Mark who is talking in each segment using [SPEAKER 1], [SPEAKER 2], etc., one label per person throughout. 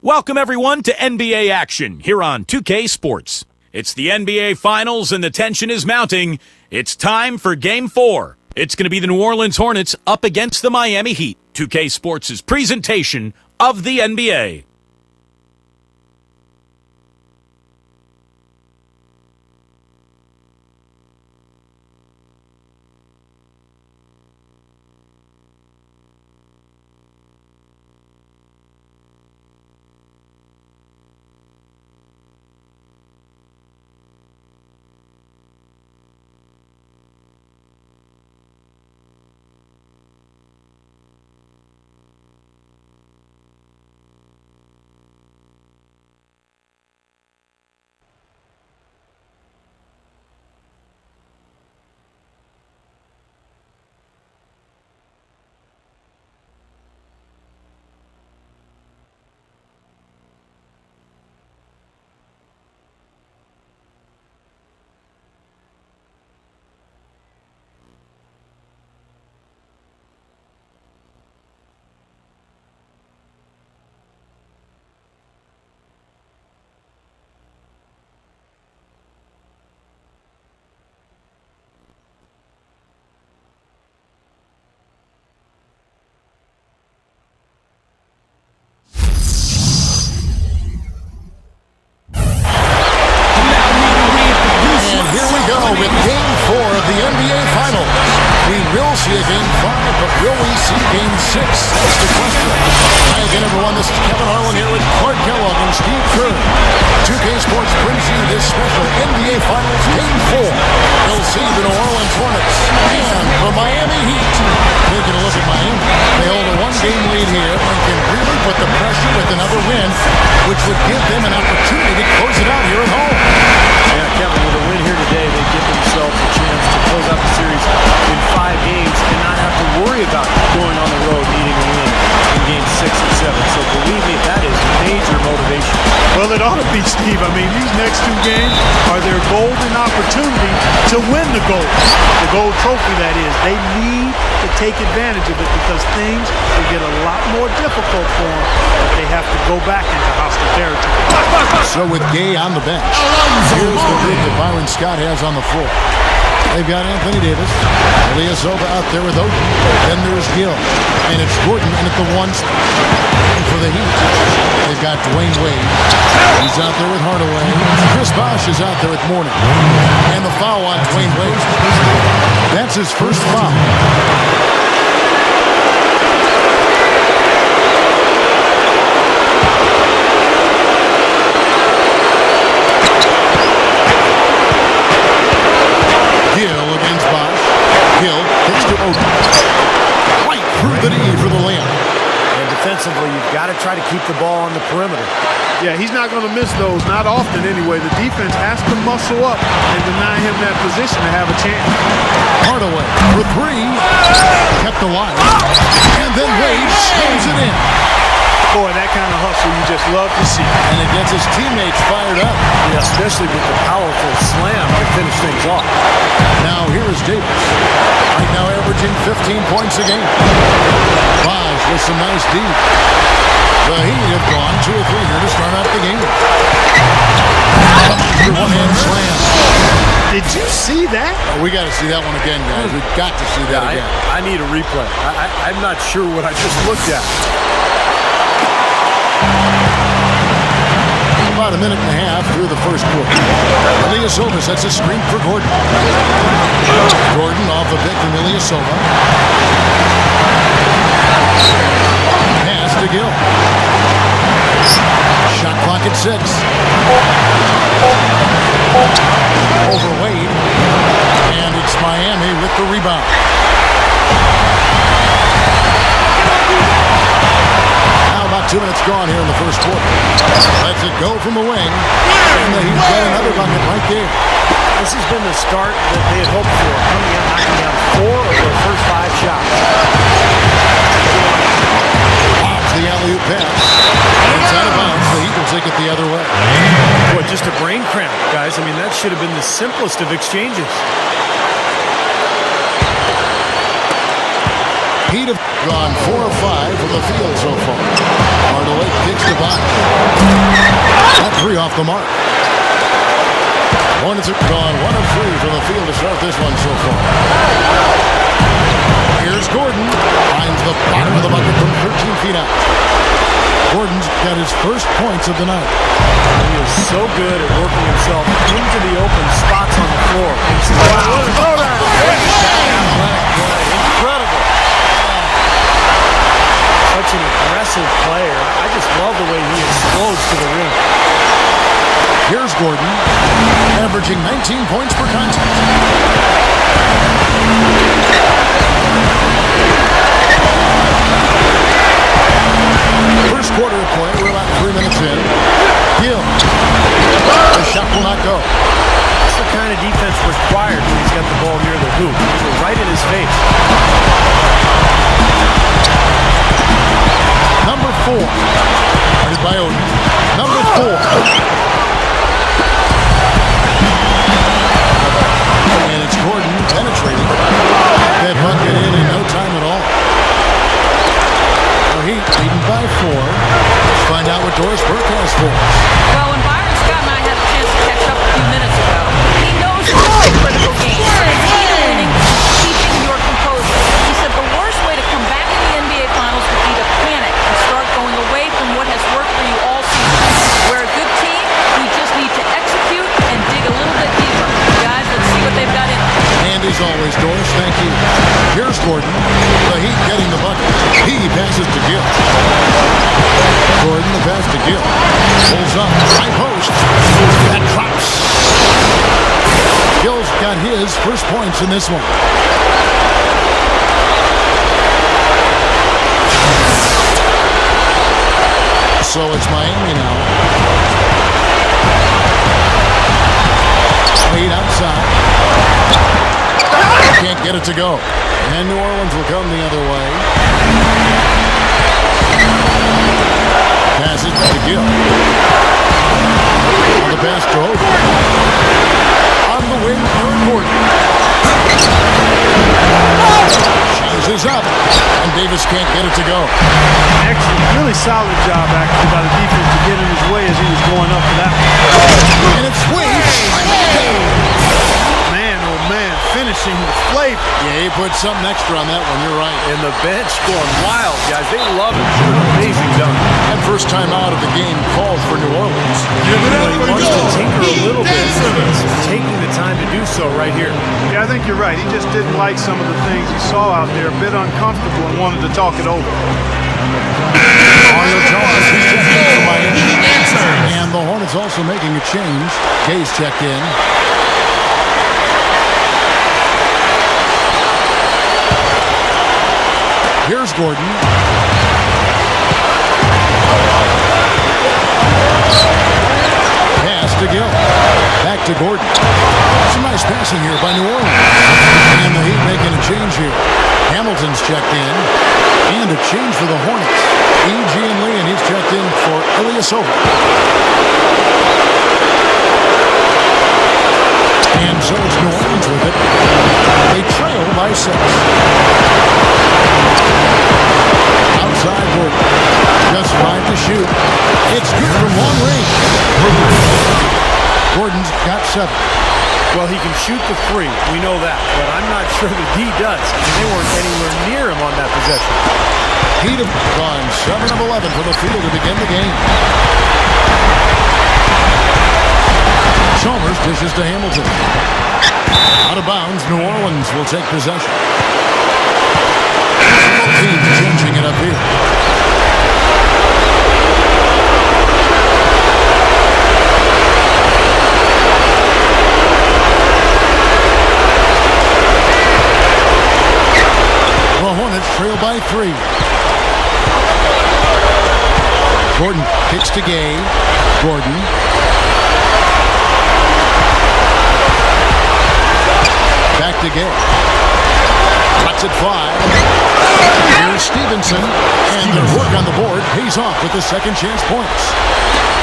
[SPEAKER 1] Welcome, everyone, to NBA action here on 2K Sports. It's the NBA Finals, and the tension is mounting. It's time for Game 4. It's going to be the New Orleans Hornets up against the Miami Heat. 2K Sports' presentation of the NBA.
[SPEAKER 2] With Game 4 of the NBA Finals. We will see a Game 5, but will we see Game 6? That's the question. Hi again, everyone. This is Kevin Harlan here with Clark Kellogg and Steve Kerr. 2K Sports brings you this special NBA Finals Game 4. We'll see the New Orleans Hornets and the Miami Heat. Taking a look at Miami. They hold a one-game lead here and can really put the pressure with another win, which would give them an opportunity to close it out here at home.
[SPEAKER 3] Yeah, Kevin, with a win here today, they give themselves a chance to close out the series in 5 games and not have to worry about going on the road needing a win in games 6 and 7. So believe me, that is major motivation.
[SPEAKER 4] Well, it ought to be, Steve. I mean, these next 2 games are their golden opportunity to win the gold trophy, that is. They need to take advantage of it because things will get a lot more difficult for them if they have to go back into hostile territory.
[SPEAKER 2] So with Gay on the bench, here's the group that Byron Scott has on the floor. They've got Anthony Davis, Ilyasova out there with Oden. Then there's Gill, and it's Gordon in at the 1 spot. And for the Heat, they've got Dwayne Wade. He's out there with Hardaway. Chris Bosh is out there with Mourning. And the foul on Dwayne Wade. That's his first foul. Gill against Bosh. Gill kicks to Oden. Right through the knee for the layup.
[SPEAKER 3] And defensively, you've got to try to keep the ball on the perimeter.
[SPEAKER 4] Yeah, he's not going to miss those, not often anyway. The defense has to muscle up and deny him that position to have a chance.
[SPEAKER 2] Hardaway for 3. Kept alive. And then Wade slams it in.
[SPEAKER 4] Boy, that kind of hustle you just love to see.
[SPEAKER 2] And it gets his teammates fired up.
[SPEAKER 3] Yeah, especially with the powerful slam to finish things off.
[SPEAKER 2] Now here is Davis. Right now averaging 15 points a game. Bosh with some nice deep. The Heat have gone 2 or 3 here to start out the game. After one-hand slam.
[SPEAKER 4] Did you see that?
[SPEAKER 2] Oh, we got to see that one again, guys. We've got to see that again.
[SPEAKER 3] I need a replay. I'm not sure what I just looked at.
[SPEAKER 2] About a minute and a half through the first quarter. Ilyasova sets a screen for Gordon. Gordon off the pick from Ilyasova. Pass to Gill. Shot clock at 6. Over Wade. And it's Miami with the rebound. About 2 minutes gone here in the first quarter. Lets it go from the wing. And the Heat got another bucket right there.
[SPEAKER 3] This has been the start that they had hoped for. Coming in, knocking down 4 of their first 5 shots.
[SPEAKER 2] Lobs the alley-oop pass. It's out of bounds. The Heat will take it the other way.
[SPEAKER 3] Boy, just a brain cramp, guys. I mean, that should have been the simplest of exchanges.
[SPEAKER 2] Heat have gone 4 of 5 from the field so far. Hardaway kicks the box. That 3 off the mark. Hornets have gone 1 of 3 from the field to start this one so far. Here's Gordon. Finds the bottom of the bucket from 13 feet out. Gordon's got his first points of the night.
[SPEAKER 3] He is so good at working himself into the open spots on the floor. Wow. Incredible. Such an aggressive player. I just love the way he explodes to the rim.
[SPEAKER 2] Here's Gordon, averaging 19 points per contest. First quarter of play, we're about 3 minutes in. Gill. The shot will not go.
[SPEAKER 3] That's the kind of defense required when he's got the ball near the hoop. We're right in his face.
[SPEAKER 2] Number 4. Guarded by Odin. Number 4. And it's Gordon penetrating. That bucket in no time at all. The Heat leading by 4. Let's find out what Doris Burke has for us.
[SPEAKER 5] Well, when Byron Scott and I had a chance to catch up a few minutes ago, he knows it's a critical game. Winning, keeping your composure. He said the worst way to come back in the NBA Finals would be to panic and start going away from what has worked for you all season. We're a good team. We just need to execute and dig a little bit deeper. Guys, let's see what they've got in them.
[SPEAKER 2] And as always, Doris, thank you. Here's Gordon. The Heat getting the bucket. He passes to Gill. Gordon, the pass to Gill. Pulls up. High post. That drops. Gill's got his first points in this one. So it's Miami now. Wade outside. Can't get it to go. And New Orleans will come the other way. Pass it to Gill. On the pass to Hope. On the wing, Aaron Gordon. Chances up. And Davis can't get it to go.
[SPEAKER 4] Excellent, really solid job actually by the defense to get in his way as he was going up for that one.
[SPEAKER 2] And it sweeps.
[SPEAKER 4] Man, oh man, finishing with flavor.
[SPEAKER 2] Yeah, he put something extra on that one. You're right.
[SPEAKER 3] And the bench going wild, guys. They love it. Amazing dunk.
[SPEAKER 2] That first time out of the game called for New Orleans.
[SPEAKER 3] He wants to tinker a little bit. He's taking the time to do so right here.
[SPEAKER 4] Yeah, I think you're right. He just didn't like some of the things he saw out there. A bit uncomfortable and wanted to talk it over.
[SPEAKER 2] Mario Jones, he's checked in for Miami. And the Hornets also making a change. Gay's checked in. Here's Gordon. Pass to Gill. Back to Gordon. Some nice passing here by New Orleans. And the Heat making a change here. Hamilton's checked in. And a change for the Hornets. E.G. and Lee, and he's checked in for Ilyasova. And so it's New Orleans with it. They trail by 6. Outside Gordon. Just 5 to shoot. It's good from long range. Gordon's got 7.
[SPEAKER 3] Well, he can shoot the 3. We know that. But I'm not sure that he does. They weren't anywhere near him on that possession.
[SPEAKER 2] Heat have gone 7 of 11 from the field to begin the game. Chalmers dishes to Hamilton. Out of bounds, New Orleans will take possession. Team changing it up here. The Hornets trail by 3. Gordon kicks to Gay. Gordon. Back to Gay. Cuts it 5. Here's Stevenson. And their work on the board pays off with the second chance points.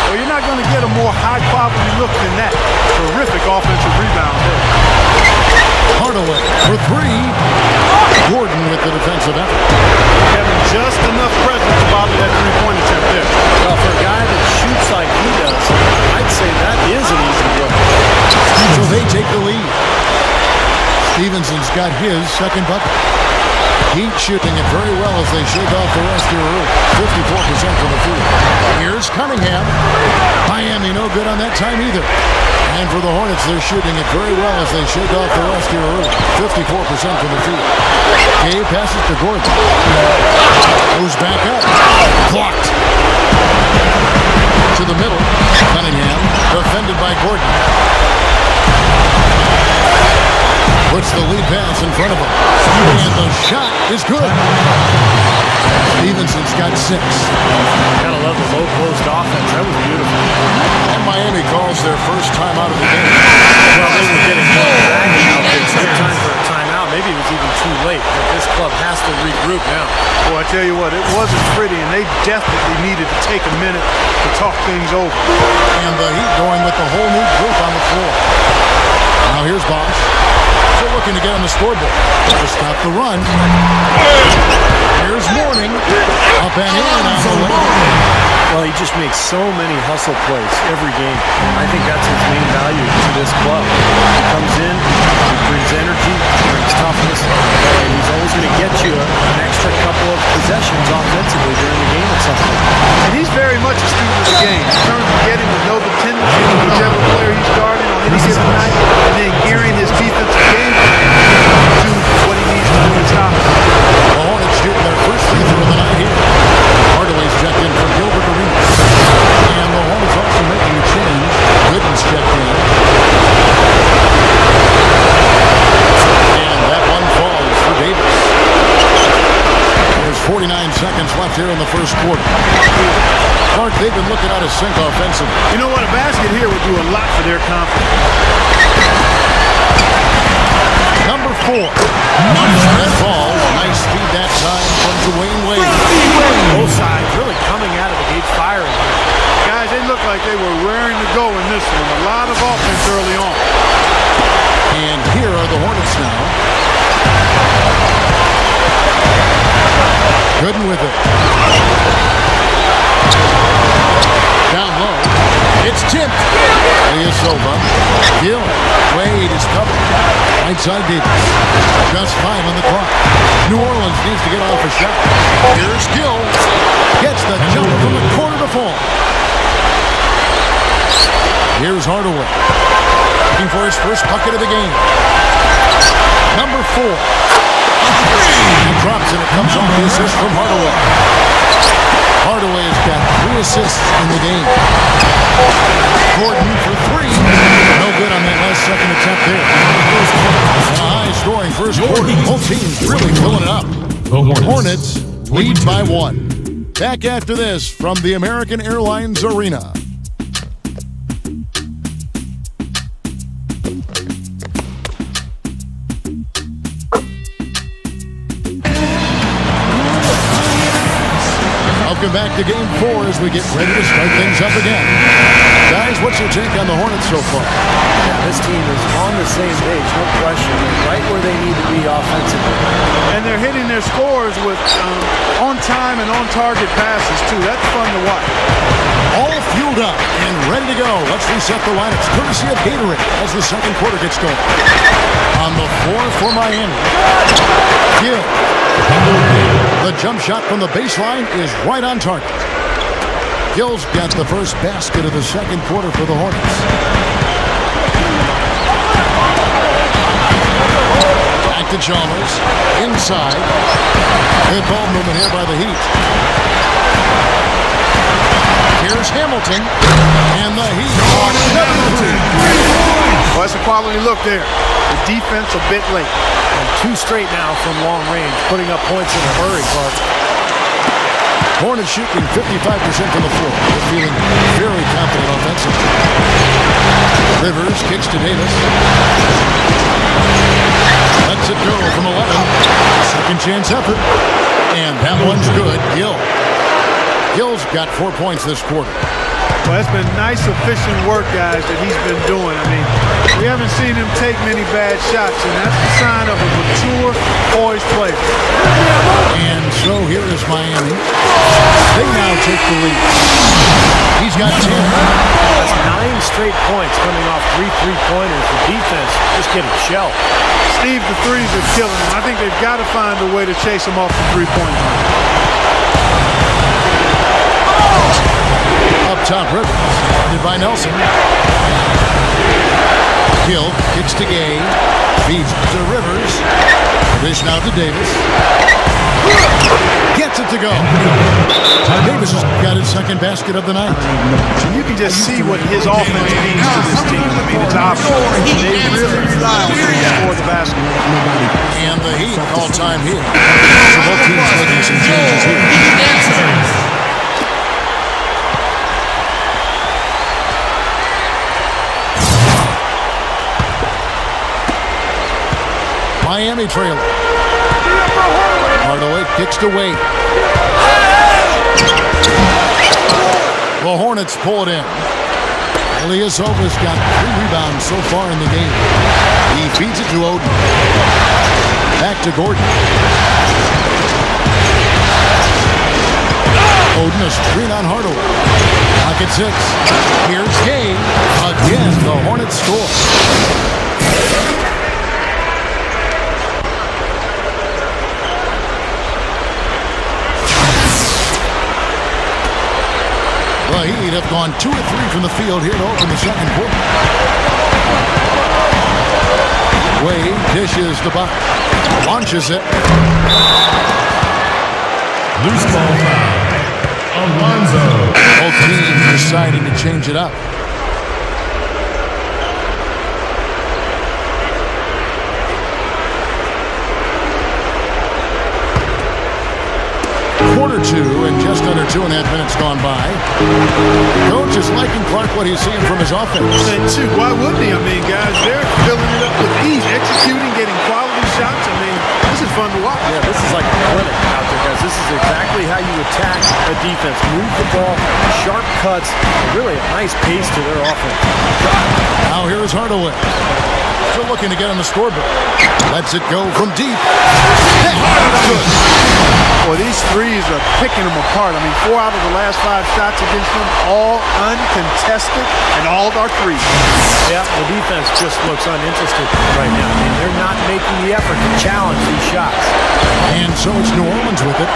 [SPEAKER 4] Well, you're not going to get a more high-quality look than that. Terrific offensive rebound there.
[SPEAKER 2] Hardaway for 3. Gordon with the defensive effort. take the lead. Stevenson's got his second bucket. Heat shooting it very well as they shake off the rest here early. 54% from the field. Here's Cunningham. Miami no good on that time either. And for the Hornets, they're shooting it very well as they shake off the rest here early. 54% from the field. Gay passes to Gordon. Goes back up. Blocked. To the middle. Cunningham defended by Gordon. Puts the lead pass in front of him. And the shot is good. Stevenson's got 6.
[SPEAKER 3] Gotta love the low post offense. That was beautiful.
[SPEAKER 2] And Miami calls their first time out of the game.
[SPEAKER 3] Well, they were getting back now. It's time for a timeout. Maybe it was even too late. But this club has to regroup now.
[SPEAKER 4] Well, I tell you what, it wasn't pretty, and they definitely needed to take a minute to talk things over.
[SPEAKER 2] And the Heat going with the whole new group on the floor. Now here's Bosch. Still looking to get on the scoreboard. To stop the run. Here's Mourning. Up and in on the way.
[SPEAKER 3] Well, he just makes so many hustle plays every game. I think that's his main value to this club. He comes in, he brings energy, brings toughness, and he's always going to get you an extra couple of possessions offensively during the game at some point.
[SPEAKER 4] And he's very much a student of the game in terms of getting to know the tendencies of whichever player he's guarding on any given night, and then gearing his defensive game to what he needs to do to stop it.
[SPEAKER 2] The Hornets shooting their first free throw of the night here. Hardaway's checked in for Gilbert Arenas. And the Hornets also making a change. Gooden's checked in. And that one falls for Davis. There's 49 seconds left here in the first quarter. Clark, they've been looking out of sync offensively.
[SPEAKER 4] You know what? A basket here would do a lot for their confidence.
[SPEAKER 2] Number 4. That falls. Nice feed that time from Dwayne Wade.
[SPEAKER 3] Both sides really coming out of the gate firing.
[SPEAKER 4] Guys, they look like they were raring to go in this one. A lot of offense early on.
[SPEAKER 2] And here are the Hornets now. Gooden with it. Down low. It's tipped. Ilyasova. Gill. Wade is covered. Right side Davis. Just 5 on the clock. New Orleans needs to get off a shot. Here's Gill. Gets the jumper from the corner to fall. Here's Hardaway. Looking for his first bucket of the game. Number 4. He drops and it comes off the assist from Hardaway. Hardaway has got 3 assists in the game. Gordon for 3. No good on that last second attempt there. A high-scoring first quarter. Both teams really filling it up. The Hornets lead by 1. Back after this from the American Airlines Arena. Welcome back to Game 4 as we get ready to start things up again. Guys, what's your take on the Hornets so far?
[SPEAKER 3] Yeah, this team is on the same page, no question. They're right where they need to be offensively.
[SPEAKER 4] And they're hitting their scores with on-time and on-target passes, too. That's fun to watch.
[SPEAKER 2] All fueled up and ready to go. Let's reset the lineups, courtesy of Gatorade, as the second quarter gets going. On the floor for Miami. Gill. The jump shot from the baseline is right on target. Gill's got the first basket of the second quarter for the Hornets. Back to Chalmers. Inside. Good ball movement here by the Heat. Here's Hamilton. And the Heat on Hamilton.
[SPEAKER 4] Well, that's a quality look there. The defense a bit late.
[SPEAKER 3] And 2 straight now from long range, putting up points in a hurry, Clark.
[SPEAKER 2] Hornets shooting 55% from the floor. They're feeling very confident offensively. Rivers kicks to Davis. Lets it go from 11. Second chance effort. And that one's good. Gill. Gill's got 4 points this quarter.
[SPEAKER 4] Well, that's been nice, efficient work, guys, that he's been doing. I mean, we haven't seen him take many bad shots, and that's the sign of a mature, poised player.
[SPEAKER 2] And so here is Miami. They now take the lead. He's got 10.
[SPEAKER 3] That's 9 straight points coming off 3 3-pointers. The defense just getting shelled.
[SPEAKER 4] Steve, the threes are killing him. I think they've got to find a way to chase him off the three-point line.
[SPEAKER 2] Up top, Rivers. Guarded by Nelson. Hill kicks to Gay. Feeds to Rivers. Dish now to Davis. Gets it to go. Davis has got his second basket of the night.
[SPEAKER 4] And you can just see what his offense means to this team. I mean, it's obvious. They really rely on him to score the basket.
[SPEAKER 2] And the Heat all-time here. So both teams making some changes here. Miami trailer. Hardaway kicks to Wade. The Hornets pull it in. Ilyasova's got 3 rebounds so far in the game. He feeds it to Oden. Back to Gordon. Oden a screen on Hardaway. Pocket 6. Here's Gay. Again, the Hornets score. The Heat have gone 2 of 3 from the field here to open the second quarter. Wade dishes the buck. Launches it.
[SPEAKER 6] Loose ball foul. Alonzo.
[SPEAKER 2] Both teams deciding to change it up. Quarter 2 and just under 2.5 minutes gone by. Coach is liking Clark what he's seeing from his offense.
[SPEAKER 4] And two, why wouldn't he? I mean, guys, they're filling it up with ease, executing, getting quality shots. I mean, this is fun to watch.
[SPEAKER 3] Yeah, this is like a clinic out there, guys. This is exactly how you attack a defense. Move the ball, sharp cuts, really a nice pace to their offense.
[SPEAKER 2] Now here is Hardaway. Still looking to get on the scoreboard. Lets it go from deep. Good.
[SPEAKER 4] Boy, these threes are picking them apart. I mean, 4 out of the last 5 shots against them, all uncontested, and all are threes.
[SPEAKER 3] Yeah, the defense just looks uninterested right now. I mean, they're not making the effort to challenge these shots.
[SPEAKER 2] And so it's New Orleans with it.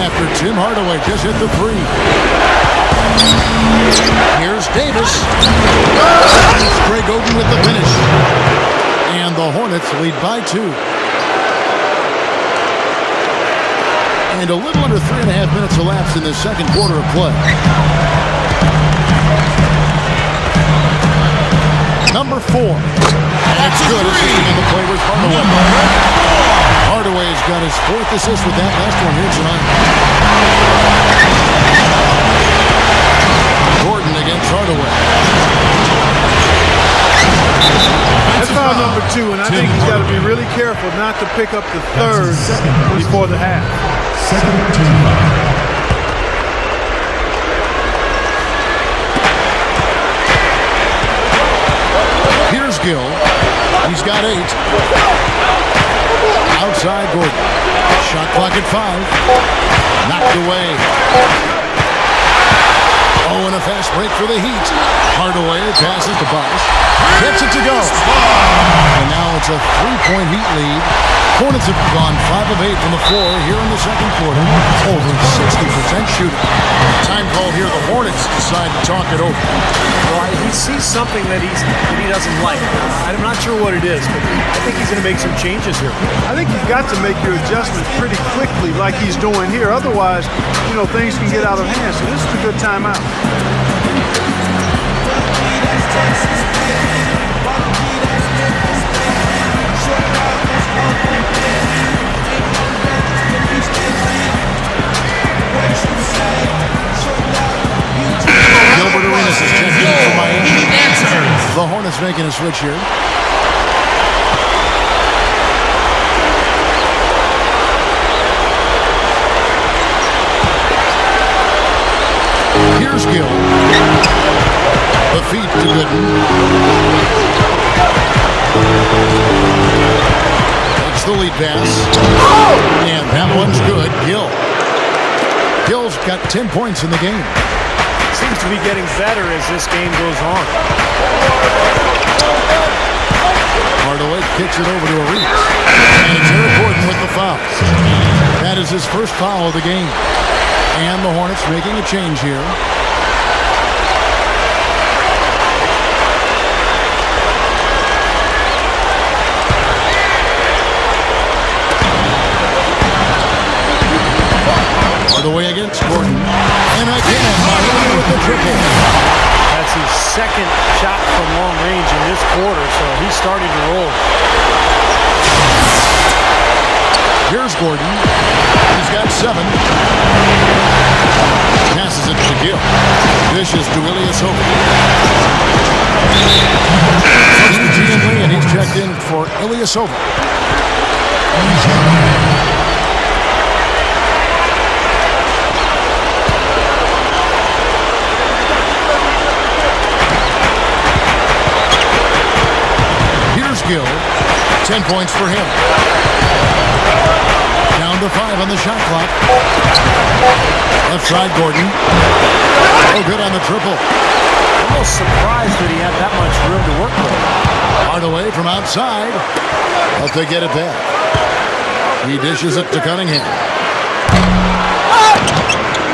[SPEAKER 2] After Tim Hardaway just hit the 3. Here's Davis. Greg Oden with the finish. And the Hornets lead by 2. And a little under 3.5 minutes elapsed in the second quarter of play. Number 4. That's good. Assisting on the play was Hardaway. Hardaway's got his 4th assist with that last one here tonight. Gordon against Hardaway.
[SPEAKER 4] That's foul number 2, and I think he's got to be really careful not to pick up the 3rd before the half.
[SPEAKER 6] Second team foul.
[SPEAKER 2] Here's Gill. He's got 8. Outside Gordon. Shot clock at 5. Knocked away. Oh, and a fast break for the Heat. Hardaway passes to Bosch. Gets it to go. And now it's a 3-point Heat lead. Hornets have gone 5 of 8 from the floor here in the second quarter. Over 60% shooting. Time call here. The Hornets decide to talk it over.
[SPEAKER 3] Well, he sees something that he doesn't like. I'm not sure what it is, but I think he's going to make some changes here.
[SPEAKER 4] I think you've got to make your adjustments pretty quickly like he's doing here. Otherwise, things can get out of hand. So this is a good timeout.
[SPEAKER 6] Gilbert Arenas is checked in for Miami.
[SPEAKER 2] The Hornets making a switch here. Here's Gill. The feed to Gooden. Incomplete pass. And that one's good. Gill's got 10 points in the game.
[SPEAKER 3] Seems to be getting better as this game goes on.
[SPEAKER 2] Hardaway kicks it over to Arenas. And it's Eric Gordon with the foul. That is his first foul of the game. And the Hornets making a change here. Hardaway against Gordon. And again, Miami with the triple.
[SPEAKER 3] That's his second shot from long range in this quarter, so he's starting to roll.
[SPEAKER 2] Here's Gordon. He's got 7. Passes it to Gill. Dishes to Ilyasova. Comes to G.M. Lee, and he's checked in for Ilyasova. Here's Gill. 10 points for him. Down to 5 on the shot clock. Left side, Gordon. Oh, good on the triple.
[SPEAKER 3] Almost surprised that he had that much room to work with.
[SPEAKER 2] Hardaway from outside. But they get it back. He dishes it to Cunningham.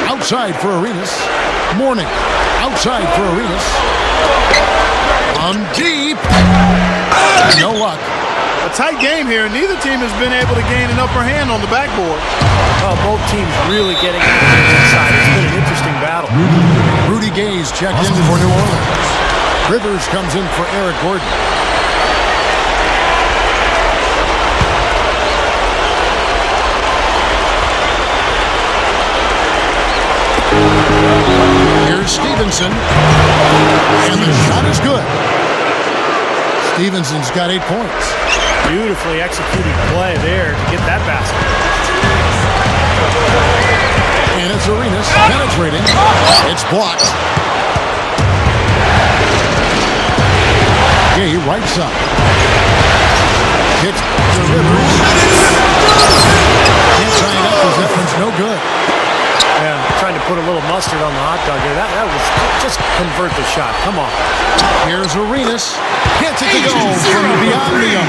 [SPEAKER 2] Outside for Arenas. Mourning. Outside for Arenas. On deep. No luck.
[SPEAKER 4] A tight game here, and neither team has been able to gain an upper hand on the backboard.
[SPEAKER 3] Well, both teams really getting out on the inside. It's been an interesting battle.
[SPEAKER 2] Rudy Gay's checked in for New Orleans. Rivers comes in for Eric Gordon. Here's Stevenson. And the shot is good. Stevenson's got 8 points.
[SPEAKER 3] Beautifully executed play there to get that basket.
[SPEAKER 2] And it's Arenas penetrating. It's blocked. Gay right side. Kick to Rivers. Can't tie it up because that one's no good.
[SPEAKER 3] Yeah, trying to put a little mustard on the hot dog there. That was just convert the shot. Come on.
[SPEAKER 2] Here's Arenas. Gets it to go from beyond the arc.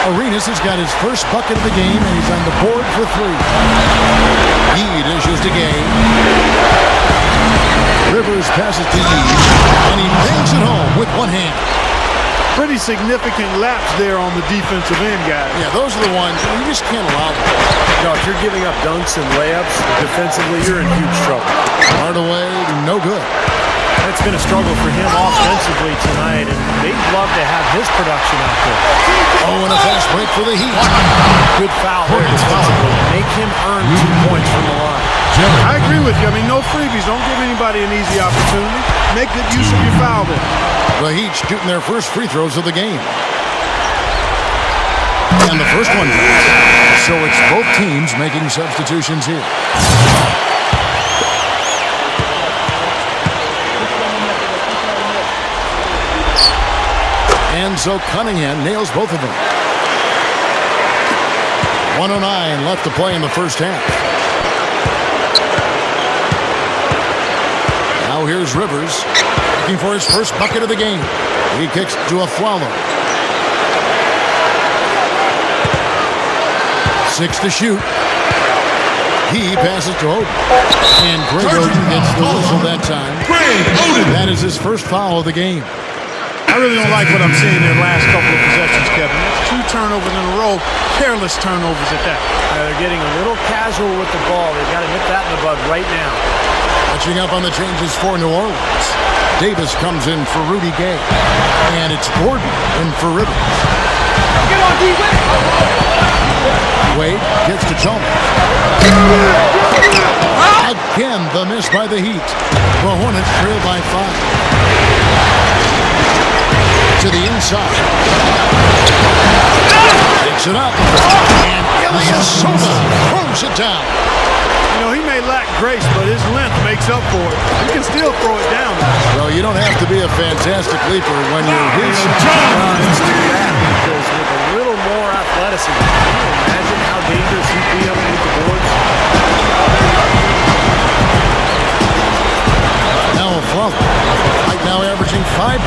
[SPEAKER 2] Arenas has got his first bucket of the game, and he's on the board for 3. He dishes to Gay. Rivers passes to Yee, and he bangs it home with one hand.
[SPEAKER 4] Pretty significant laps there on the defensive end, guys.
[SPEAKER 2] Yeah, those are the ones you just can't allow them.
[SPEAKER 3] No, if you're giving up dunks and layups defensively, you're in huge trouble.
[SPEAKER 2] Hardaway, no good.
[SPEAKER 3] It's been a struggle for him offensively tonight, and they'd love to have his production out there.
[SPEAKER 2] Oh, and a fast break for the Heat.
[SPEAKER 3] Good foul there defensively. Make him earn 2 points from the line.
[SPEAKER 4] I agree with you. I mean, no freebies. Don't give anybody an easy opportunity. Make good use of your foul there.
[SPEAKER 2] The Heat shooting their first free throws of the game. And the first one goes. So it's both teams making substitutions here. And so Cunningham nails both of them. 1:09 left to play in the first half. Now here's Rivers looking for his first bucket of the game. He kicks to a Flalo. 6 to shoot. He passes to Oden. And Greg Oden gets the whistle that time. That is his first foul of the game.
[SPEAKER 4] I really don't like what I'm seeing in the last couple of possessions, Kevin. That's 2 turnovers in a row. Careless turnovers at that.
[SPEAKER 3] They're getting a little casual with the ball. They've got to nip that in the bud right now.
[SPEAKER 2] Catching up on the changes for New Orleans. Davis comes in for Rudy Gay. And it's Gordon in for Rivers. Wade gets to Chalmers. Again, the miss by the Heat. The Hornets trail by 5. To the inside. Picks it up. And Ilyasova throws it down.
[SPEAKER 4] You know, he may lack grace, but his length makes up for it. He can still throw it down.
[SPEAKER 2] Well, you don't have to be a fantastic leaper when you're his.
[SPEAKER 3] Let's do that, because with a little more athleticism,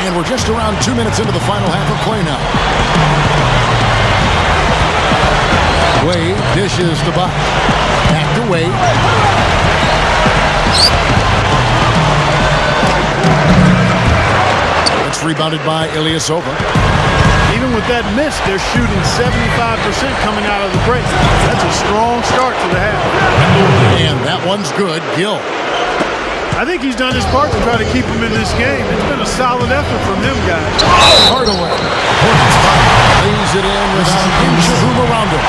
[SPEAKER 2] And we're just around 2 minutes into the final half of play now. Wade dishes to Buck. Back to Wade. It's rebounded by Ilyasova.
[SPEAKER 4] Even with that miss, they're shooting 75% coming out of the break. That's a strong start to the half.
[SPEAKER 2] And that one's good. Gill.
[SPEAKER 4] I think he's done his part to try to keep him in this game. It's been a solid effort from him, guys.
[SPEAKER 2] Hardaway. Lays it in without an inch of room around him.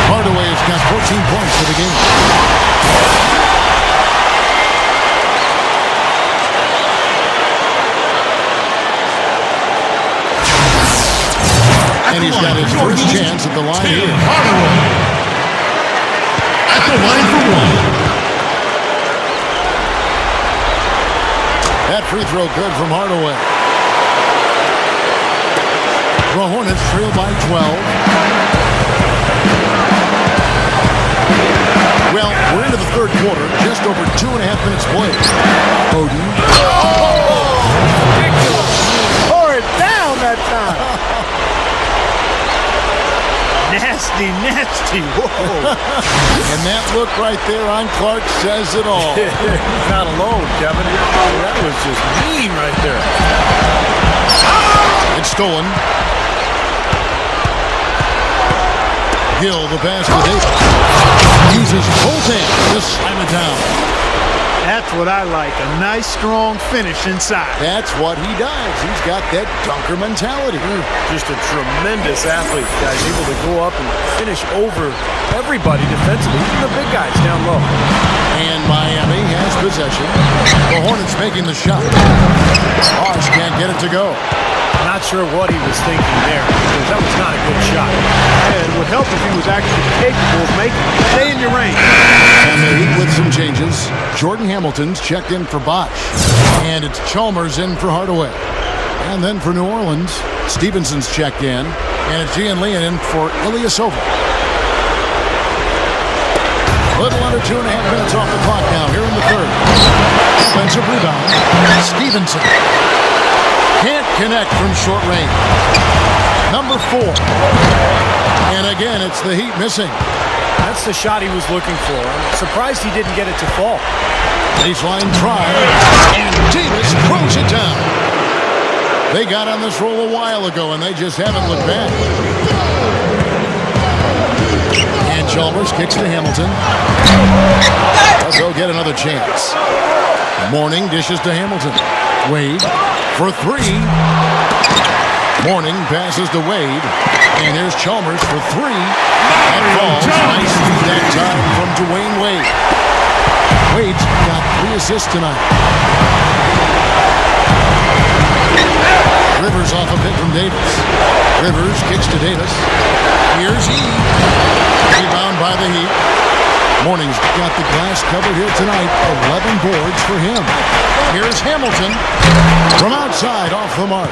[SPEAKER 2] Hardaway has got 14 points for the game. And he's got his first chance at the line here.
[SPEAKER 6] Hardaway at the line for one.
[SPEAKER 2] That free throw good from Hardaway. The Hornets trail by 12. Well, we're into the third quarter. Just over 2.5 minutes played. Odin.
[SPEAKER 4] Pour it down that time. Nasty, nasty. Whoa.
[SPEAKER 2] And that look right there on Clark says it all.
[SPEAKER 3] He's not alone, Kevin. That was just mean right there.
[SPEAKER 2] It's stolen. Gill, the pass to Davis. Uses both hands to slam it down.
[SPEAKER 4] That's what I like. A nice, strong finish inside.
[SPEAKER 2] That's what he does. He's got that dunker mentality.
[SPEAKER 3] Just a tremendous athlete, guys. Able to go up and finish over everybody defensively, even the big guys down low.
[SPEAKER 2] And Miami has possession. The Hornets making the shot. Bosch can't get it to go.
[SPEAKER 3] Not sure what he was thinking there, because that was not a good shot.
[SPEAKER 4] And it would help if he was actually capable of making it. Stay in your range.
[SPEAKER 2] And the Heat with some changes. Jordan Hamilton's checked in for Bosch. And it's Chalmers in for Hardaway. And then for New Orleans, Stevenson's checked in. And it's Gian Leon in for Ilyasova. Little under 2.5 minutes off the clock now here in the third. Offensive rebound. Stevenson. Can't connect from short range. Number 4. And again, it's the Heat missing.
[SPEAKER 3] That's the shot he was looking for. I'm surprised he didn't get it to fall.
[SPEAKER 2] Baseline try. And Davis throws it down. They got on this roll a while ago, and they just haven't looked back. And Chalmers kicks to Hamilton. They'll get another chance. Morning dishes to Hamilton. Wade for 3. Morning passes to Wade. And here's Chalmers for 3. That falls nice that time from Dwayne Wade. Wade's got 3 assists tonight. Rivers off a pick from Davis. Rivers kicks to Davis. Here's he. Rebound by the Heat. Morning's got the glass covered here tonight. 11 boards for him. Here's Hamilton from outside off the mark.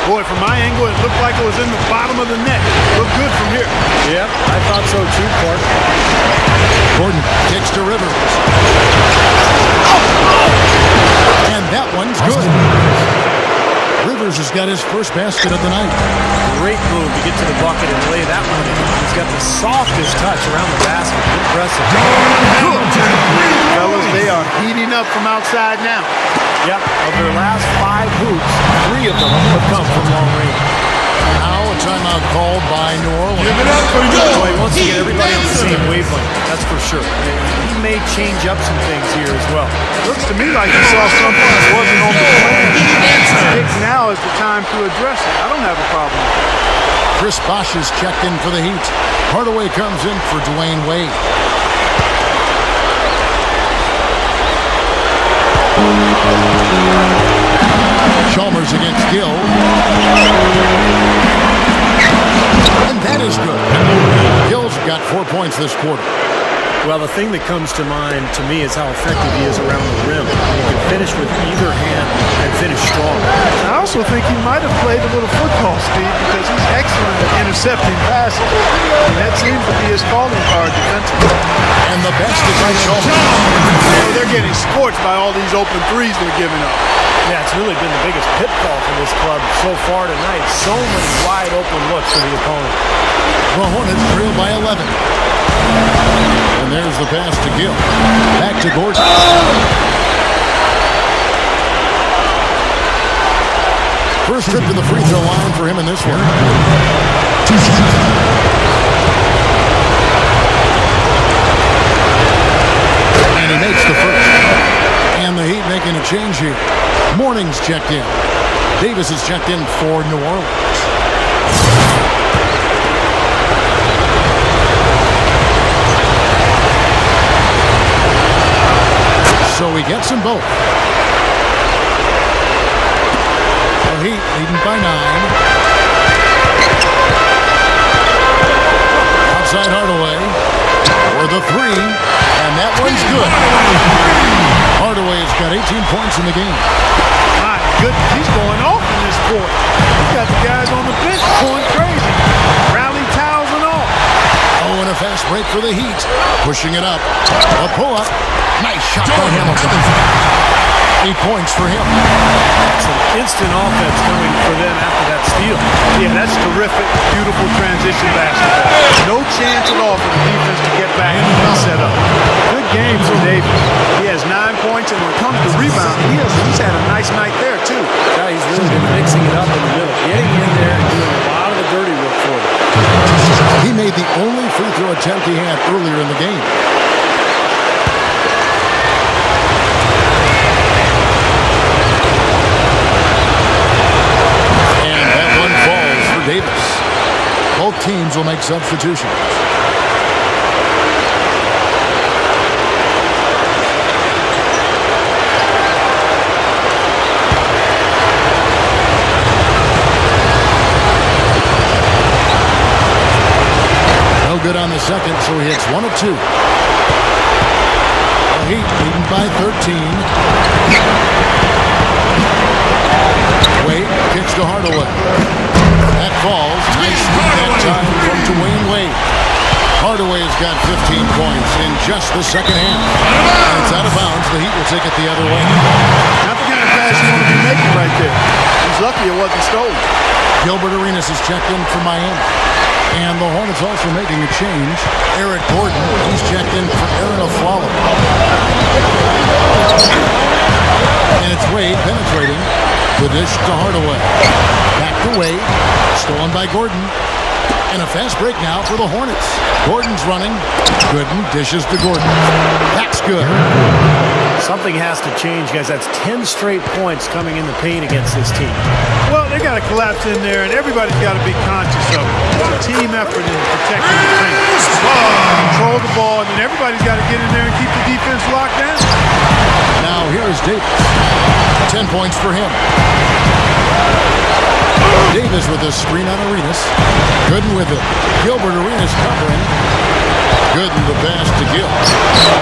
[SPEAKER 4] Boy, from my angle, it looked like it was in the bottom of the net. Looked good from here.
[SPEAKER 3] Yep, I thought so too, Clark.
[SPEAKER 2] Gordon kicks to Rivers. And that one's good. Rivers has got his first basket of the night.
[SPEAKER 3] Great move to get to the bucket and lay that one in. He's got the softest touch around the basket. Impressive.
[SPEAKER 4] Fellas, they are heating up from outside now.
[SPEAKER 3] Yep, of their last 5 hoops, 3 of them have come from long range.
[SPEAKER 2] Now a timeout called by New Orleans.
[SPEAKER 6] Give it up for
[SPEAKER 3] Boy, once you get everybody on the same wavelength, that's for sure. He may change up some things here as well.
[SPEAKER 4] Looks to me like he saw something that wasn't on the plan. I think now is the time to address it. I don't have a problem with that.
[SPEAKER 2] Chris Bosch is checked in for the Heat. Hardaway comes in for Dwayne Wade. Chalmers against Gill. And that is good. Gill's got 4 points this quarter.
[SPEAKER 3] Well, the thing that comes to mind to me is how effective he is around the rim. He can finish with either hand and finish strong.
[SPEAKER 4] I also think he might have played a little football, Steve, because he's excellent at intercepting passes. And that seems to be his calling card defensively.
[SPEAKER 2] And the best is right shoulder.
[SPEAKER 4] They're getting scorched by all these open threes they're giving up.
[SPEAKER 3] Yeah, it's really been the biggest pitfall for this club so far tonight. So many wide open looks for the opponent.
[SPEAKER 2] The Hornets trail by 11. And there's the pass to Gill. Back to Gordon. First trip to the free throw line for him in this one. And he makes the first. And the Heat making a change here. Morning's checked in. Davis is checked in for New Orleans. So he gets them both. The Heat leading by 9. Outside Hardaway for the 3, and that one's good. Hardaway's got 18 points in the game.
[SPEAKER 4] My goodness, he's going off in this court. He's got the guys on the bench going crazy. Rally towels and all.
[SPEAKER 2] Oh, and a fast break for the Heat. Pushing it up. A pull-up. Nice shot by Hamilton. 8 points for him.
[SPEAKER 3] Some instant offense coming for them after that steal.
[SPEAKER 4] Yeah, that's terrific, beautiful transition basketball. No chance at all for the defense to get back and set up. Good game for Davis. He has 9 points, and when it comes to rebounding, he's had a nice night there, too.
[SPEAKER 3] Yeah, he's really been mixing it up in the middle. Getting in there and doing a lot of the dirty work for them.
[SPEAKER 2] He made the only free throw attempt he had earlier in the game. Davis. Both teams will make substitutions. No good on the second, so he hits 1 of 2. The Heat leading by 13. Wade kicks to Hardaway. That falls. Nice move that time from Dwayne Wade. Hardaway's got 15 points in just the second half. And it's out of bounds. The Heat will take it the other way.
[SPEAKER 4] Not the kind of pass you want to be making right there. He's lucky it wasn't stolen.
[SPEAKER 2] Gilbert Arenas is checked in for Miami. And the Hornets also making a change. Eric Gordon, he's checked in for Aaron Aflalo. And it's Wade penetrating. The dish to Hardaway. Back to Wade. Stolen by Gordon. And a fast break now for the Hornets. Gordon's running. Gooden dishes to Gordon. That's good.
[SPEAKER 3] Something has to change, guys. That's 10 straight points coming in the paint against this team.
[SPEAKER 4] Well, they got to collapse in there, and everybody's got to be conscious of it. It's a team effort in protecting the paint. Control the ball, and then everybody's got to get in there and keep the defense locked down.
[SPEAKER 2] Now here is Davis. 10 points for him. Davis with a screen on Arenas. Gooden with it. Gilbert Arenas covering. Gooden the pass to Gill.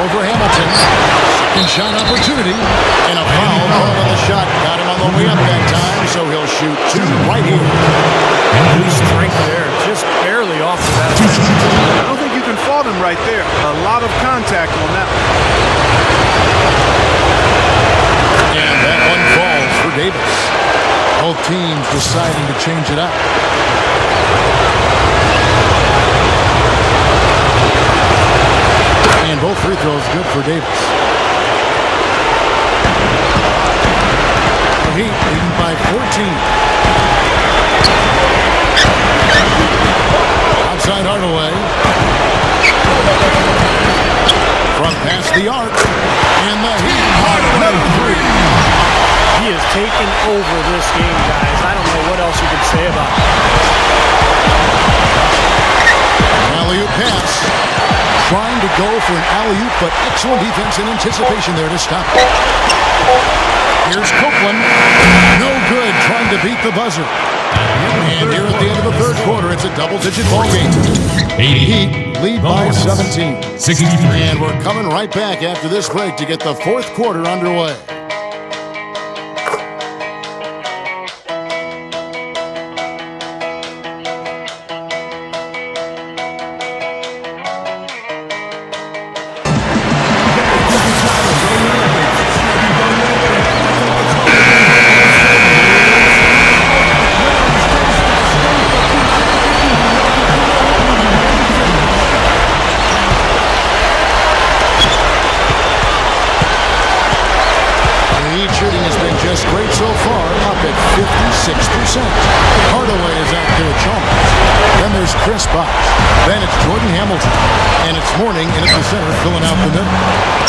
[SPEAKER 2] Over Hamilton. Second shot opportunity. And a foul called on the shot. Got him on the way up that time, so he'll shoot 2 right here.
[SPEAKER 3] Good strength there. Just barely off the bat.
[SPEAKER 4] I don't think you can fault him right there. A lot of contact on that one.
[SPEAKER 2] And that one falls for Davis. Both teams deciding to change it up. And both free throws good for Davis. The Heat leading by 14. Outside Hardaway. Front past the arc. And the Heat on another 3.
[SPEAKER 3] He has taken over this game, guys. I don't know what else you can say about it.
[SPEAKER 2] Alley-oop pass. Trying to go for an alley-oop, but excellent defense and anticipation there to stop it. Here's Copeland. No good, trying to beat the buzzer. And here at the end of the third quarter, it's a double-digit ball game. Heat lead by 17.
[SPEAKER 6] 63.
[SPEAKER 2] And we're coming right back after this break to get the fourth quarter underway. at 56%. Hardaway is out there at Chalmers. Then there's Chris Bosh. Then it's Jordan Hamilton. And it's Mourning in at the center, filling out the middle.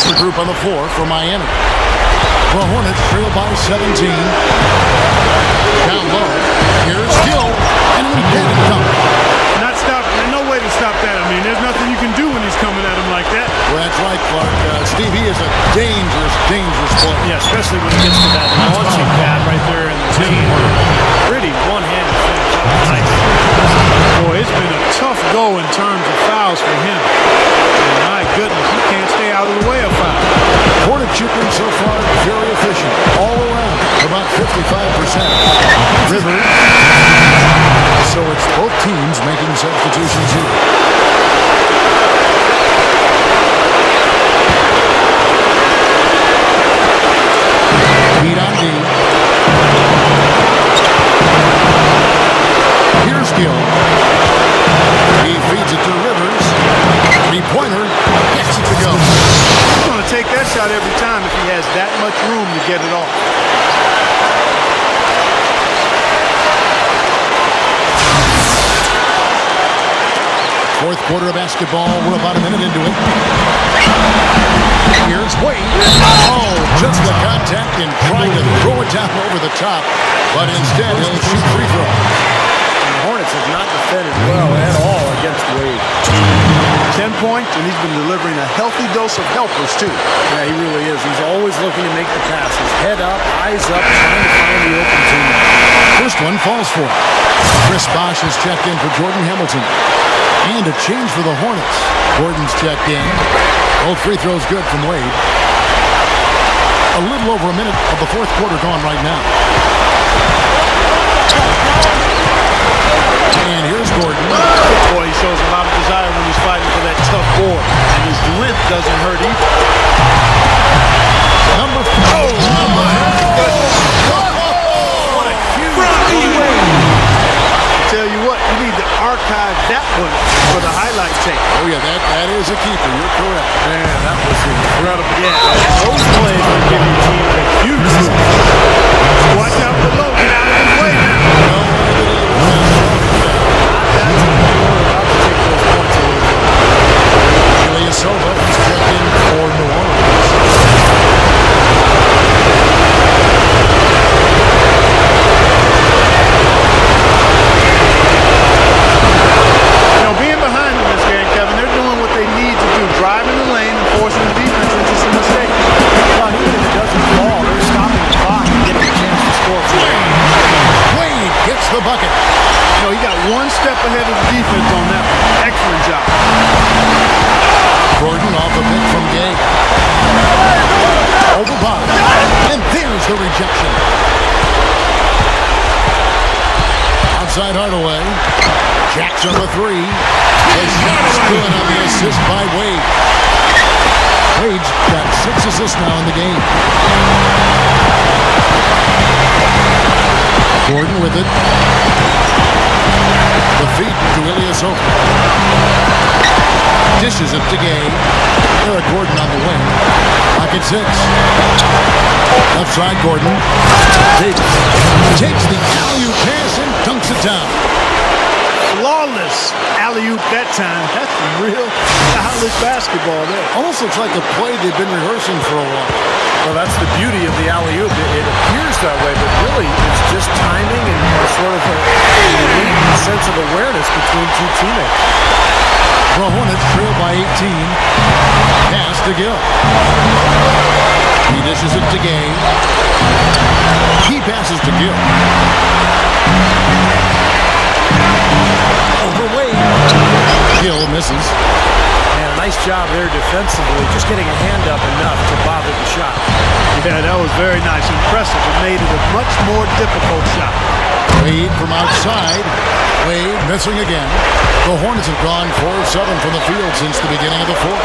[SPEAKER 2] The group on the floor for Miami. The Hornets trail by 17. Down low. Here's Gill. And an important dunk.
[SPEAKER 4] Not stop. There's no way to stop that. I mean, there's nothing you can do when he's coming at him like that.
[SPEAKER 2] Well, that's right, Clark. Steve, he is a dangerous, dangerous player.
[SPEAKER 3] Yeah, especially when he gets to that launching pad right there in the team. Pretty one-handed finish. Nice.
[SPEAKER 4] Boy, it's been a tough go in terms of fouls for him. And my goodness, he can't stay out of the way of foul.
[SPEAKER 2] Hornet shooting so far very efficient. All around, about 55%. Rivers. So it's both teams making substitutions here. Beat on D. Here's Gill. He feeds it to Rivers. Three-pointer. Gets it to go.
[SPEAKER 4] He's going to take that shot every time if he has that much room to get it off.
[SPEAKER 2] Fourth quarter of basketball. We're about a minute into it. Here's Wade. Oh, just the contact and trying to throw it down over the top. But instead, he'll shoot free throw.
[SPEAKER 3] And the Hornets have not defended well at all against Wade.
[SPEAKER 4] 10 points, and he's been delivering a healthy dose of helpers, too.
[SPEAKER 3] Yeah, he really is. He's always looking to make the passes. Head up, eyes up, trying to find the open team.
[SPEAKER 2] First one falls for it. Chris Bosh has checked in for Jordan Hamilton. And a change for the Hornets. Gordon's checked in. Both free throws good from Wade. A little over a minute of the fourth quarter gone right now. And here's Gordon.
[SPEAKER 4] Boy, he shows a lot of desire when he's fighting for that tough board. And his length doesn't hurt either.
[SPEAKER 2] Number 4. Oh, my goodness.
[SPEAKER 4] What a huge lead. Tell you what, you need to archive that one for the highlight tape.
[SPEAKER 2] Oh, yeah, that is a keeper. You're correct.
[SPEAKER 3] Man, that was incredible.
[SPEAKER 4] Yeah, those plays are giving your team a huge lead. Watch out below. Get out of his way now.
[SPEAKER 2] Ilyasova is checked in for New Orleans.
[SPEAKER 4] Being behind in this game, Kevin, they're doing what they need to do. Driving the lane and forcing the defense into some mistakes.
[SPEAKER 3] Well, even if it doesn't fall, they're stopping the clock and getting a chance to score.
[SPEAKER 2] Wade gets the bucket.
[SPEAKER 4] He got one step ahead of the defense on that one. Excellent job.
[SPEAKER 2] Gordon off a pick from Gay. Over bottom. And there's the rejection. Outside Hardaway. Jackson with 3. The shot's good on the assist by Wade. Wade's got 6 assists now in the game. Gordon with it. The feed to Ilyasova. Dishes it to Gay. Eric Gordon on the wing. Pocket 6. Left side Gordon. Takes the alley-oop pass and dunks it down.
[SPEAKER 4] Flawless alley-oop that time. That's some real stylish basketball there.
[SPEAKER 2] Almost looks like a play they've been rehearsing for a while.
[SPEAKER 3] Well, that's the beauty of the alley-oop. It appears that way, but really it's just timing and sort of a latent sense of awareness between two teammates.
[SPEAKER 2] The Hornets trail by 18. Pass to Gill. He dishes it to Gay. He passes to Gill. Over Wade. Gill misses.
[SPEAKER 3] And a nice job there defensively, just getting a hand up enough to bother the shot.
[SPEAKER 4] Yeah, that was very nice. Impressive. It made it a much more difficult shot.
[SPEAKER 2] Wade from outside. Wade missing again. The Hornets have gone 4 of 7 from the field since the beginning of the fourth.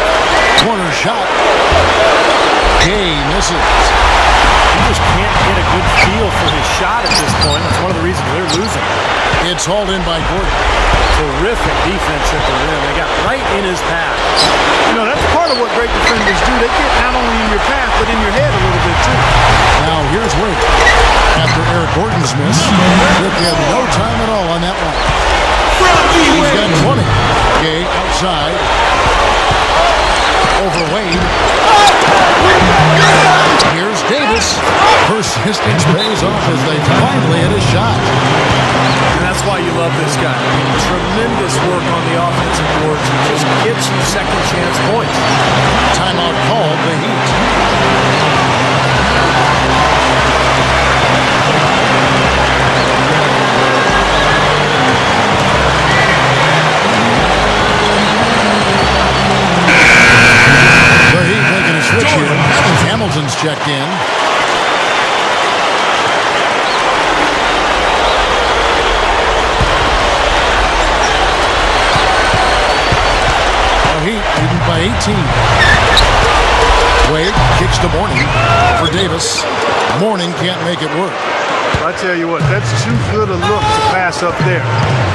[SPEAKER 2] Corner shot. Gay misses.
[SPEAKER 3] He just can't get a good feel for his shot at this point. That's one of the reasons they're losing.
[SPEAKER 2] It's It's hauled in by Gordon.
[SPEAKER 3] Terrific defense at the rim. They got right in his path.
[SPEAKER 4] You know, that's part of what great defenders do. They get not only in your path, but in your head a little bit, too.
[SPEAKER 2] Now here's Wade. After Eric Gordon's miss, Rick had no time at all on that one. He's got 20. Gay outside. Over Wade. Here's Davis. Persistence pays off as they finally hit a shot.
[SPEAKER 3] And that's why you love this guy. Tremendous work on the offensive boards. He just gets you second chance points.
[SPEAKER 2] Timeout called the Heat. The Heat making a switch here. Hamilton's checked in. The Heat leading by 18. Wade kicks to Mourning for Davis. Mourning can't make it work.
[SPEAKER 4] I tell you what, that's too good a look to pass up there.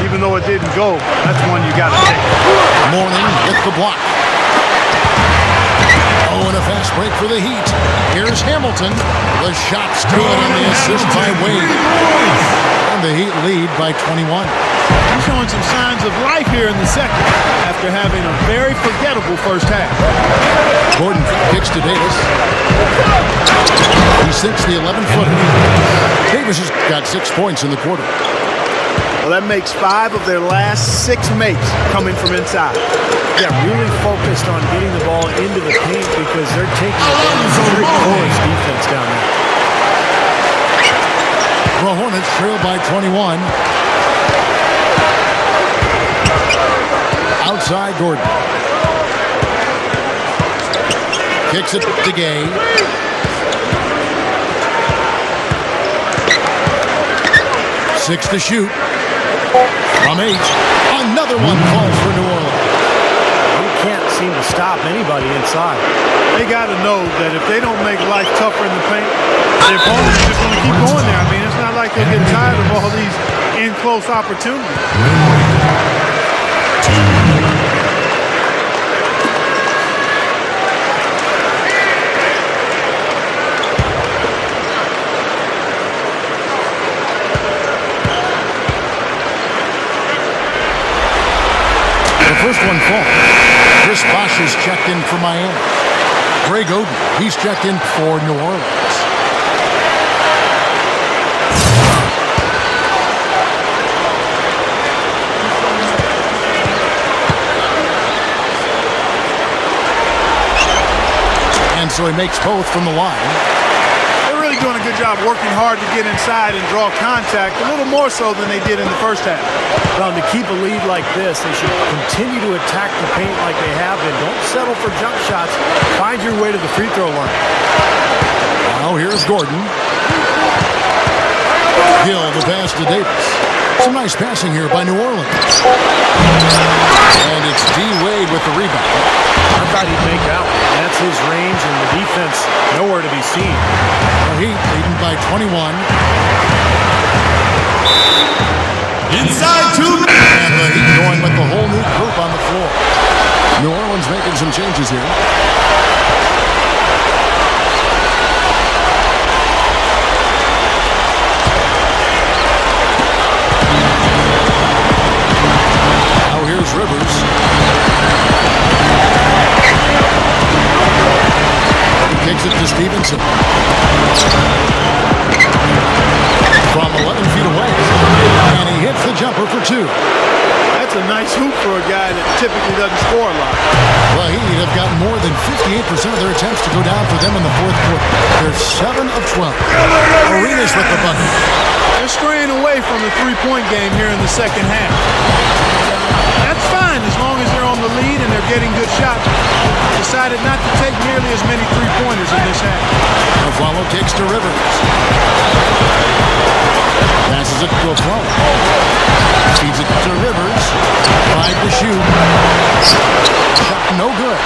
[SPEAKER 4] Even though it didn't go, that's one you got to take.
[SPEAKER 2] Mourning with the block. Oh, and a fast break for the Heat. Here's Hamilton. The shot's good and the assist by Wade. And the Heat lead by 21.
[SPEAKER 4] He's showing some signs of life here in the second after having a very forgettable first half.
[SPEAKER 2] Gordon kicks to Davis. He sinks the 11-footer. Davis has got 6 points in the quarter.
[SPEAKER 4] Well, that makes 5 of their last 6 makes coming from inside.
[SPEAKER 3] Yeah, really focused on getting the ball into the paint because they're taking advantage of very porous defense down there.
[SPEAKER 2] The Hornets trail by 21. Outside Gordon. Kicks it to Gay. Six to shoot. From 8. Another one falls for New Orleans.
[SPEAKER 3] You can't seem to stop anybody inside.
[SPEAKER 4] They got to know that if they don't make life tougher in the paint, their opponents are just going to keep going there. I mean, it's not like they get tired of all these in-close opportunities.
[SPEAKER 2] First one falls. Chris Bosh is checked in for Miami. Greg Oden, he's checked in for New Orleans. And so he makes both from the line.
[SPEAKER 4] They're really doing a good job working hard to get inside and draw contact, a little more so than they did in the first half.
[SPEAKER 3] Well, to keep a lead like this, they should continue to attack the paint like they have been. Don't settle for jump shots. Find your way to the free throw line.
[SPEAKER 2] Now here's Gordon. Hill, the pass to Davis. Some nice passing here by New Orleans. And it's D. Wade with the rebound.
[SPEAKER 3] I thought he'd make that one. That's his range, and the defense nowhere to be seen.
[SPEAKER 2] The Heat leading by 21.
[SPEAKER 6] Inside 2 minutes.
[SPEAKER 2] And the Heat going with the whole new group on the floor. New Orleans making some changes here. Now here's Rivers. He kicks it to Stevenson. From 11 feet away. And he hits the jumper for 2.
[SPEAKER 4] That's a nice hoop for a guy that typically doesn't score a lot.
[SPEAKER 2] Well, Heat have gotten more than 58% of their attempts to go down for them in the fourth quarter. They're 7 of 12. Arenas with the bucket.
[SPEAKER 4] They're straying away from the three-point game here in the second half. That's fine as long as they're on the lead and they're getting good shots. Decided not to take nearly as many three-pointers in this half.
[SPEAKER 2] Follow kicks to Rivers. Passes it to Aflalo. Feeds it to Rivers. 5 to shoot. Shot no good.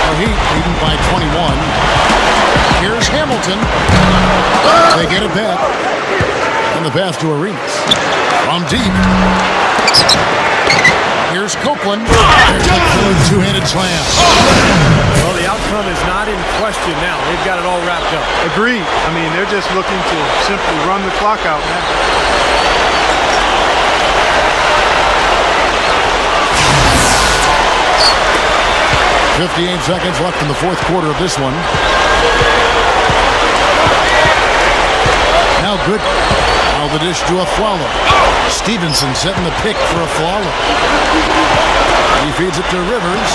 [SPEAKER 2] The Heat leading by 21. Here's Hamilton. They get it back. And the pass to Arenas. From deep. Here's Copeland. There's the third two-handed slam.
[SPEAKER 3] Well, the outcome is not in question now. They've got it all wrapped up.
[SPEAKER 4] Agreed. I mean, they're just looking to simply run the clock out now.
[SPEAKER 2] .58 seconds left in the fourth quarter of this one. Now good. Now the dish to a Flawler. Stevenson setting the pick for a Flawler. He feeds it to Rivers.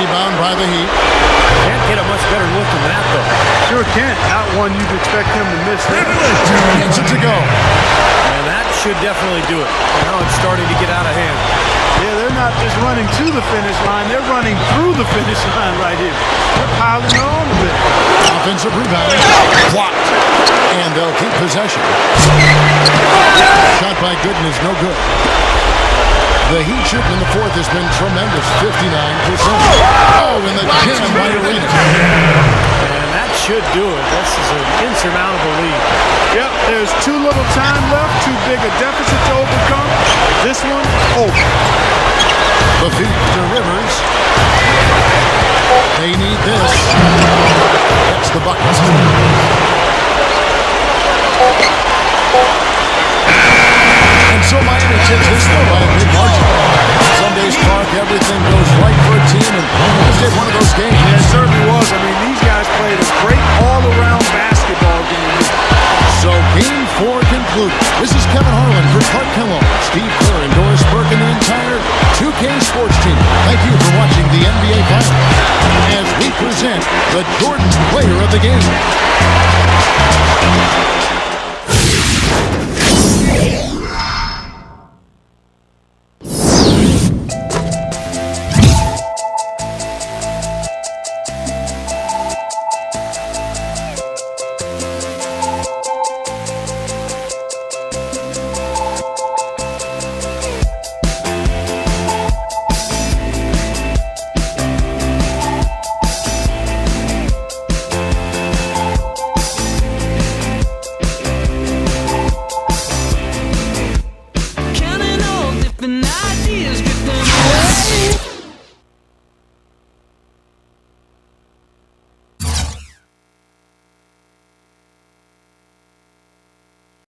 [SPEAKER 2] Rebound by the Heat.
[SPEAKER 3] Can't get a much better look than that, though.
[SPEAKER 4] Sure can't. Not one you'd expect him to miss.
[SPEAKER 2] Gets it to go.
[SPEAKER 3] And that should definitely do it. Now it's starting to get out of hand.
[SPEAKER 4] Yeah, they're not just running to the finish line. They're running through the finish line right here. They're piling on a bit.
[SPEAKER 2] Offensive rebound. Blocked. And they'll keep possession. Shot by Gooden is no good. The Heat shooting in the fourth has been tremendous. 59%. Oh, and the jam by Arena.
[SPEAKER 3] And that should do it. This is an insurmountable lead.
[SPEAKER 4] Yep, there's too little time left, too big a deficit to overcome. This one, over.
[SPEAKER 2] The feed to Rivers. They need this. That's the bucket. And so Miami takes this one by a big margin. Some days, Clark, everything goes right for a team, and this is one of those games.
[SPEAKER 4] Yeah, it certainly was. I mean, these guys played a great all-around basketball game.
[SPEAKER 2] So Game 4 concluded. This is Kevin Harlan for Clark Kellogg, Steve Kerr, and Doris Burke, and the entire 2K Sports team. Thank you for watching the NBA Finals as we present the Jordan Player of the Game.